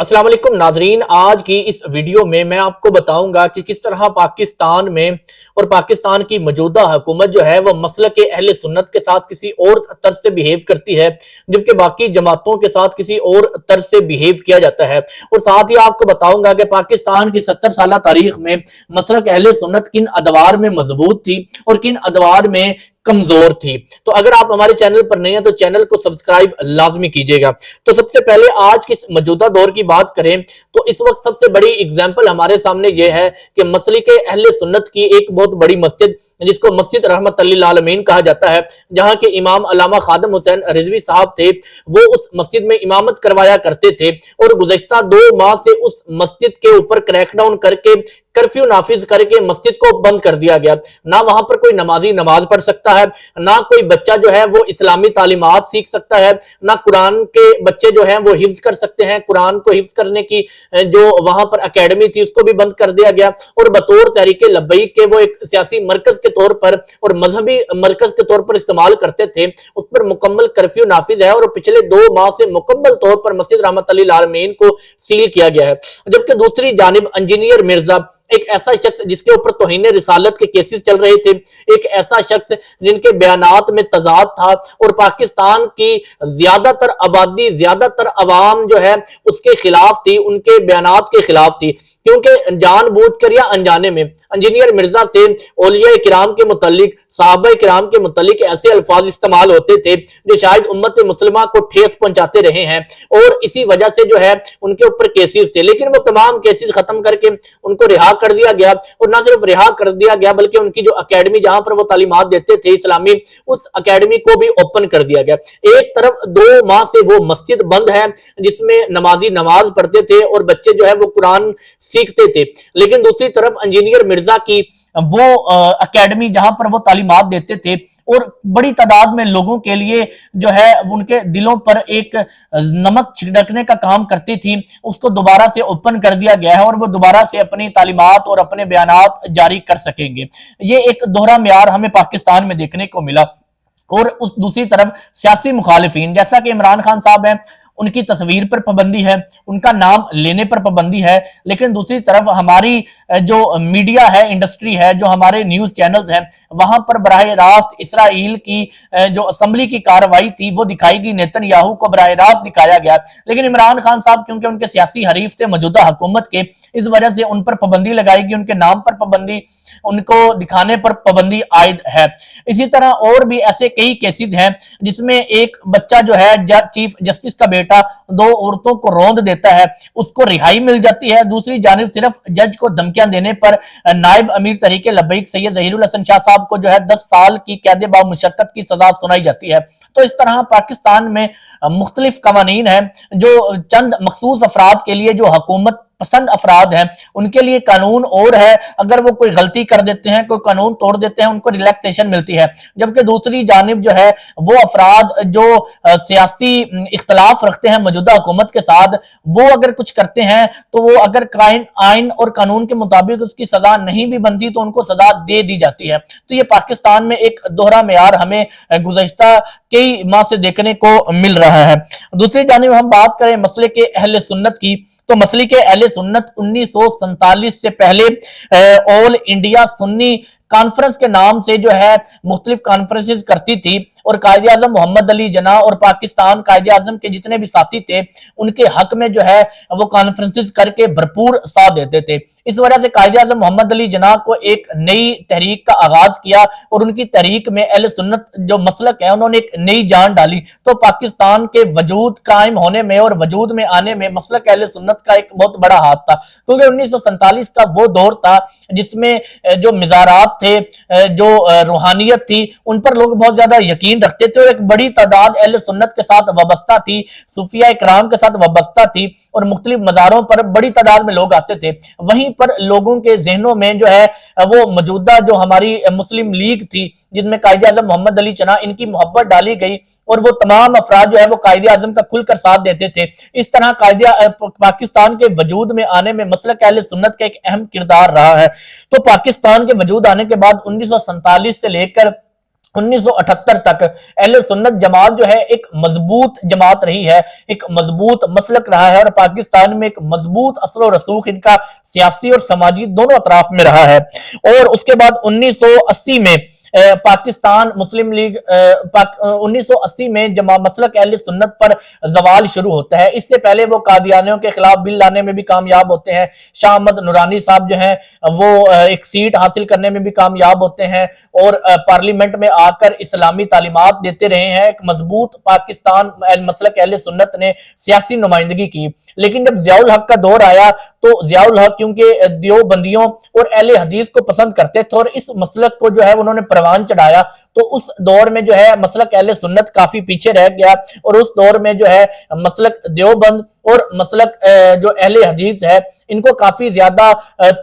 السلام علیکم ناظرین، آج کی اس ویڈیو میں آپ کو بتاؤں گا کہ کس طرح پاکستان میں اور پاکستان کی موجودہ حکومت جو ہے وہ مسلک اہل سنت کے ساتھ کسی اور طرز سے بیہیو کرتی ہے، جبکہ باقی جماعتوں کے ساتھ کسی اور طرز سے بیہیو کیا جاتا ہے۔ اور ساتھ ہی آپ کو بتاؤں گا کہ پاکستان کی 70 سالہ تاریخ میں مسلک اہل سنت کن ادوار میں مضبوط تھی اور کن ادوار میں کمزور تھی۔ تو اگر آپ ہمارے چینل پر نہیں ہیں تو چینل کو سبسکرائب لازمی کیجئے گا۔ تو سب سے پہلے آج کی موجودہ دور کی بات کریں تو اس وقت سب سے بڑی اگزامپل ہمارے سامنے یہ ہے کہ مسلک اہل سنت کی ایک بہت بڑی مسجد جس کو مسجد رحمت للعالمین کہا جاتا ہے، جہاں کے امام علامہ خادم حسین رضوی صاحب تھے، وہ اس مسجد میں امامت کروایا کرتے تھے اور گزشتہ 2 ماہ سے اس مسجد کے اوپر کریک ڈاؤن کر کے کرفیو نافذ کر کے مسجد کو بند کر دیا گیا۔ نہ وہاں پر کوئی نمازی نماز پڑھ سکتا ہے، نہ کوئی بچہ جو ہے وہ اسلامی تعلیمات سیکھ سکتا ہے، نہ قرآن کے بچے جو ہیں وہ حفظ کر سکتے ہیں۔ قرآن کو حفظ کرنے کی جو وہاں پر اکیڈمی تھی اس کو بھی بند کر دیا گیا، اور بطور تحریک لبیک کے وہ ایک سیاسی مرکز کے طور پر اور مذہبی مرکز کے طور پر استعمال کرتے تھے، اس پر مکمل کرفیو نافذ ہے اور پچھلے 2 ماہ سے مکمل طور پر مسجد رحمت للعالمین کو سیل کیا گیا ہے۔ جبکہ دوسری جانب انجینئر مرزا، ایک ایسا شخص جس کے اوپر توہین رسالت کے کیسز چل رہے تھے، ایک ایسا شخص جن کے بیانات میں تضاد تھا اور پاکستان کی زیادہ تر آبادی، زیادہ تر عوام جو ہے اس کے خلاف تھی، ان کے بیانات کے خلاف تھی، کیونکہ جان بوجھ کر یا انجانے میں انجینئر مرزا سے اولیاء کرام کے متعلق، صحابہ کرام کے متعلق ایسے الفاظ استعمال ہوتے تھے جو شاید امت مسلمہ کو ٹھیس پہنچاتے رہے ہیں، اور اسی وجہ سے جو ہے ان کے اوپر کیسز تھے، لیکن وہ تمام کیسز ختم کر کے ان کو رہا کر دیا گیا، اور نہ صرف رہا کر دیا گیا بلکہ ان کی جو اکیڈمی جہاں پر وہ تعلیمات دیتے تھے اسلامی، اس اکیڈمی کو بھی اوپن کر دیا گیا۔ ایک طرف 2 ماہ سے وہ مسجد بند ہے جس میں نمازی نماز پڑھتے تھے اور بچے جو ہے وہ قرآن سیکھتے تھے، لیکن دوسری طرف انجینئر مرزا کی وہ اکیڈمی جہاں پر وہ تعلیمات دیتے تھے اور بڑی تعداد میں لوگوں کے لیے جو ہے ان کے دلوں پر ایک نمک چھڑکنے کا کام کرتی تھی، اس کو دوبارہ سے اوپن کر دیا گیا ہے اور وہ دوبارہ سے اپنی تعلیمات اور اپنے بیانات جاری کر سکیں گے۔ یہ ایک دوہرا معیار ہمیں پاکستان میں دیکھنے کو ملا۔ اور اس دوسری طرف سیاسی مخالفین جیسا کہ عمران خان صاحب ہیں، ان کی تصویر پر پابندی ہے، ان کا نام لینے پر پابندی ہے، لیکن دوسری طرف ہماری جو میڈیا ہے، انڈسٹری ہے، جو ہمارے نیوز چینلز ہیں، وہاں پر براہ راست اسرائیل کی جو اسمبلی کی کارروائی تھی وہ دکھائی گئی، نیتن یاہو کو براہ راست دکھایا گیا، لیکن عمران خان صاحب کیونکہ ان کے سیاسی حریف تھے موجودہ حکومت کے، اس وجہ سے ان پر پابندی لگائی گئی، ان کے نام پر پابندی، ان کو دکھانے پر پابندی عائد ہے۔ اسی طرح اور بھی ایسے کئی کیسز ہیں جس میں ایک بچہ جو ہے چیف جسٹس کا بیٹا 2 عورتوں کو روند دیتا ہے، اس کو رہائی مل جاتی ہے، دوسری جانب صرف جج کو دھمکیاں دینے پر نائب امیر تحریک لبیک سید ظہیر الحسن شاہ صاحب کو جو ہے 10 سال کی قید بامشقت کی سزا سنائی جاتی ہے۔ تو اس طرح پاکستان میں مختلف قوانین ہیں جو چند مخصوص افراد کے لیے جو حکومت پسند افراد ہیں ان کے لیے قانون اور ہے، اگر وہ کوئی غلطی کر دیتے ہیں، کوئی قانون توڑ دیتے ہیں، ان کو ریلیکسیشن ملتی ہے، جبکہ دوسری جانب جو ہے وہ افراد جو سیاسی اختلاف رکھتے ہیں موجودہ حکومت کے ساتھ، وہ اگر کچھ کرتے ہیں تو وہ اگر آئین اور قانون کے مطابق اس کی سزا نہیں بھی بنتی تو ان کو سزا دے دی جاتی ہے۔ تو یہ پاکستان میں ایک دوہرا معیار ہمیں گزشتہ کئی ماہ سے دیکھنے کو مل رہا ہے۔ دوسری جانب ہم بات کریں مسلک اہل سنت کی، تو مسلک اہل سنت 1947 سے پہلے آل انڈیا سنی کانفرنس کے نام سے جو ہے مختلف کانفرنسز کرتی تھی، اور قائد اعظم محمد علی جناح اور پاکستان قائد اعظم کے جتنے بھی ساتھی تھے ان کے حق میں جو ہے وہ کانفرنسز کر کے بھرپور ساتھ دیتے تھے۔ اس وجہ سے قائد اعظم محمد علی جناح کو ایک نئی تحریک کا آغاز کیا، اور ان کی تحریک میں اہل سنت جو مسلک ہے انہوں نے ایک نئی جان ڈالی۔ تو پاکستان کے وجود قائم ہونے میں اور وجود میں آنے میں مسلک اہل سنت کا ایک بہت بڑا ہاتھ تھا، کیونکہ 1947 کا وہ دور تھا جس میں جو مزارات تھے، جو روحانیت تھی، ان پر لوگ بہت زیادہ یقین رکھتے تھے، اور ایک بڑی تعداد اہل سنت کے ساتھ وابستہ تھی، صوفیاء اکرام کے ساتھ وابستہ تھی، اور مختلف مزاروں پر بڑی تعداد میں لوگ آتے تھے۔ وہیں پر لوگوں کے ذہنوں میں جو ہے وہ موجودہ جو ہماری مسلم لیگ تھی جس میں قائد اعظم محمد علی جناح، ان کی محبت ڈالی گئی، اور وہ تمام افراد جو ہے وہ قائد اعظم کا کھل کر ساتھ دیتے تھے۔ اس طرح پاکستان کے وجود میں آنے میں مسلک اہل سنت کا ایک اہم کردار رہا ہے۔ تو پاکستان کے وجود آنے کے بعد 1947 سے لے کر 1978 تک اہل سنت جماعت جو ہے ایک مضبوط جماعت رہی ہے، ایک مضبوط مسلک رہا ہے، اور پاکستان میں ایک مضبوط اثر و رسوخ ان کا سیاسی اور سماجی دونوں اطراف میں رہا ہے۔ اور اس کے بعد 1980 میں پاکستان مسلم لیگ 1980 میں مسلک اہل سنت پر زوال شروع ہوتا ہے۔ اس سے پہلے وہ قادیانیوں کے خلاف بل لانے میں بھی کامیاب ہوتے ہیں، شاہ احمد نورانی صاحب جو ہیں وہ ایک سیٹ حاصل کرنے میں بھی کامیاب ہوتے ہیں، اور پارلیمنٹ میں آ کر اسلامی تعلیمات دیتے رہے ہیں۔ ایک مضبوط پاکستان مسلک اہل سنت نے سیاسی نمائندگی کی۔ لیکن جب ضیاء الحق کا دور آیا تو ضیاء الحق کیونکہ دیوبندیوں اور اہل حدیث کو پسند کرتے تھے اور اس مسلک کو جو ہے انہوں نے پروان چڑھایا، تو اس دور میں جو ہے مسلک اہل سنت کافی پیچھے رہ گیا، اور اس دور میں جو ہے مسلک دیوبند اور مسلک جو اہل حدیث ہے ان کو کافی زیادہ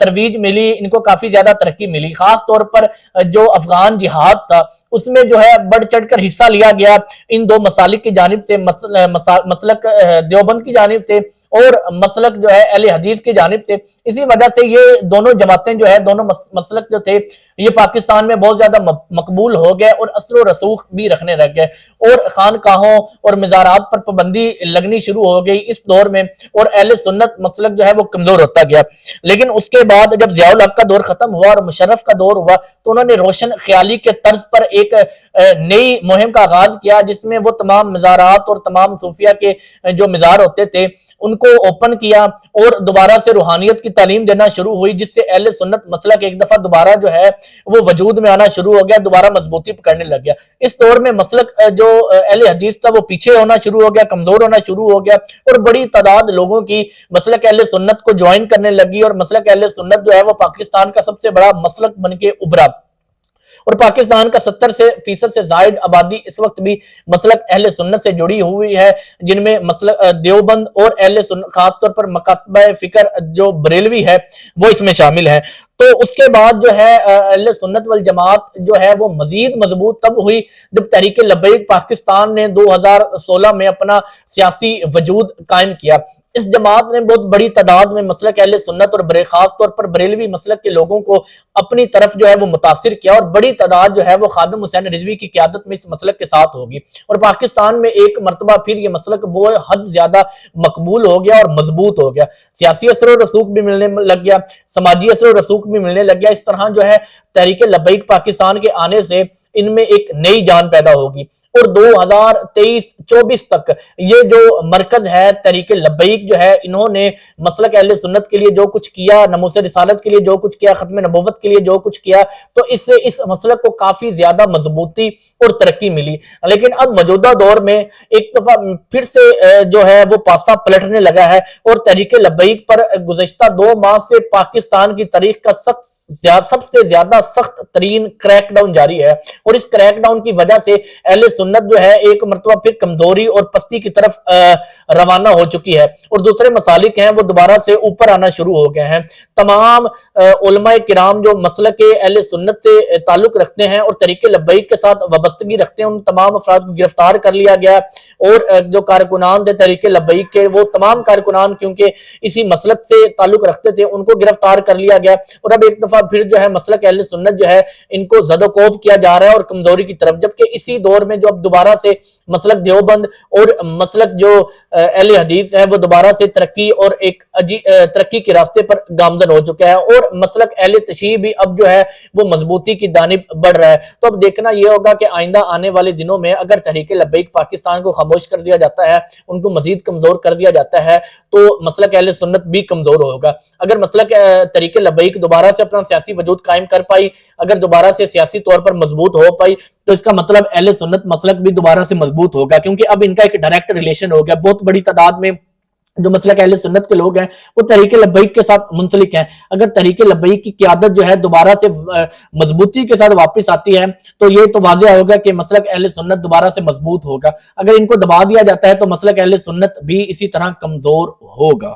ترویج ملی، ان کو کافی زیادہ ترقی ملی۔ خاص طور پر جو افغان جہاد تھا اس میں جو ہے بڑھ چڑھ کر حصہ لیا گیا ان دو مسالک کی جانب سے، مسلک دیوبند کی جانب سے اور مسلک جو ہے اہل حدیث کی جانب سے۔ اسی وجہ سے یہ دونوں جماعتیں جو ہے، دونوں مسلک جو تھے، یہ پاکستان میں بہت زیادہ مقبول ہو گئے اور اثر و رسوخ بھی رکھنے لگ گئے، اور خانقاہوں اور مزارات پر پابندی لگنی شروع ہو گئی اس دور میں، اور اہل سنت مسلک جو ہے وہ کمزور ہوتا گیا۔ لیکن اس کے بعد جب ضیاء الحق کا دور ختم ہوا اور مشرف کا دور ہوا تو انہوں نے روشن خیالی کے طرز پر ایک نئی مہم کا آغاز کیا، جس میں وہ تمام مزارات اور تمام صوفیہ کے جو مزار ہوتے تھے ان کو اوپن کیا اور دوبارہ سے روحانیت کی تعلیم دینا شروع ہوئی، جس سے اہل سنت مسلک ایک دفعہ دوبارہ جو ہے وہ وجود میں آنا شروع ہو گیا، دوبارہ مضبوطی پکڑنے لگ گیا۔ اس دور میں مسلک جو اہل حدیث تھا وہ پیچھے ہونا شروع ہو گیا، کمزور ہونا شروع ہو گیا، اور بڑی تعداد لوگوں کی مسلک اہل سنت کو جوائن کرنے لگی، اور مسلک اہل سنت جو ہے وہ پاکستان کا سب سے بڑا مسلک بن کے ابھرا، اور پاکستان کا 70% سے زائد آبادی اس وقت بھی مسلک اہل سنت سے جڑی ہوئی ہے، جن میں مسلک دیوبند اور اہل سنت خاص طور پر مکاتبہ فکر جو بریلوی ہے وہ اس میں شامل ہے۔ تو اس کے بعد جو ہے اہل سنت والجماعت جو ہے وہ مزید مضبوط تب ہوئی جب تحریک لبیک پاکستان نے 2016 میں اپنا سیاسی وجود قائم کیا۔ اس جماعت نے بہت بڑی تعداد میں مسلک اہل سنت اور خاص طور پر بریلوی مسلک کے لوگوں کو اپنی طرف جو ہے وہ متاثر کیا، اور بڑی تعداد جو ہے وہ خادم حسین رضوی کی قیادت میں اس مسلک کے ساتھ ہوگی، اور پاکستان میں ایک مرتبہ پھر یہ مسلک بہت حد زیادہ مقبول ہو گیا اور مضبوط ہو گیا، سیاسی اثر و رسوخ بھی ملنے لگ گیا، سماجی اثر و رسوخ بھی ملنے لگ گیا۔ اس طرح جو ہے تحریک لبیک پاکستان کے آنے سے ان میں ایک نئی جان پیدا ہوگی، اور 2023-24 تک یہ جو مرکز ہے تحریک لبیک جو ہے، انہوں نے مسلک اہل سنت کے لیے جو کچھ کیا، ناموس رسالت کے لیے جو کچھ کیا، ختم نبوت کے لیے جو کچھ کیا، تو اس سے اس مسلک کو کافی زیادہ مضبوطی اور ترقی ملی۔ لیکن اب موجودہ دور میں ایک دفعہ پھر سے جو ہے وہ پاسا پلٹنے لگا ہے، اور تحریک لبیک پر گزشتہ 2 ماہ سے پاکستان کی تاریخ کا سب سے زیادہ سخت ترین کریک ڈاؤن جاری ہے، اور اس کریک ڈاؤن کی وجہ سے اہل سنت جو ہے ایک مرتبہ پھر کمزوری اور پستی کی طرف روانہ ہو چکی ہے، اور دوسرے مسالک ہیں وہ دوبارہ سے اوپر آنا شروع ہو گئے ہیں۔ تمام علماء کرام جو مسلک اہل سنت سے تعلق رکھتے ہیں اور تحریک لبیک کے ساتھ وابستگی رکھتے ہیں، ان تمام افراد کو گرفتار کر لیا گیا، اور جو کارکنان تھے تحریک لبیک کے وہ تمام کارکنان کیونکہ اسی مسلک سے تعلق رکھتے تھے ان کو گرفتار کر لیا گیا، اور اب ایک دفعہ پھر جو ہے مسلک اہل سنت جو ہے ان کو زد و کوب کیا جا رہا ہے اور کمزوری کی طرف، جبکہ اسی دور میں جو اب دوبارہ سے مسلک دیوبند اور مسلک جو اہل حدیث ہے وہ دوبارہ سے ترقی اور ایک ترقی کے راستے پر گامزن ہو چکا ہے، اور مسلک اہل تشیع بھی اب جو ہے وہ مضبوطی کی جانب بڑھ رہا ہے۔ تو اب دیکھنا یہ ہوگا کہ آئندہ آنے والے دنوں میں اگر تحریک لبیک پاکستان کو خاموش کر دیا جاتا ہے، ان کو مزید کمزور کر دیا جاتا ہے، تو مسلک اہل سنت بھی کمزور ہوگا۔ اگر مسلک تحریک لبیک دوبارہ سے اپنا سیاسی وجود قائم کر پائی، اگر دوبارہ سے سیاسی طور پر مضبوط ہو پائی، تو اس کا مطلب اہل سنت مسلک بھی دوبارہ سے مضبوط ہوگا، کیونکہ اب ان کا ایک ڈائریکٹ ریلیشن ہو گیا۔ بہت بڑی تعداد میں جو مسلک اہل سنت کے لوگ ہیں وہ تحریک لبیک کے ساتھ منسلک ہیں۔ اگر تحریک لبیک کی قیادت جو ہے دوبارہ سے مضبوطی کے ساتھ واپس آتی ہے تو یہ تو واضح ہوگا کہ مسلک اہل سنت دوبارہ سے مضبوط ہوگا۔ اگر ان کو دبا دیا جاتا ہے تو مسلک اہل سنت بھی اسی طرح کمزور ہوگا۔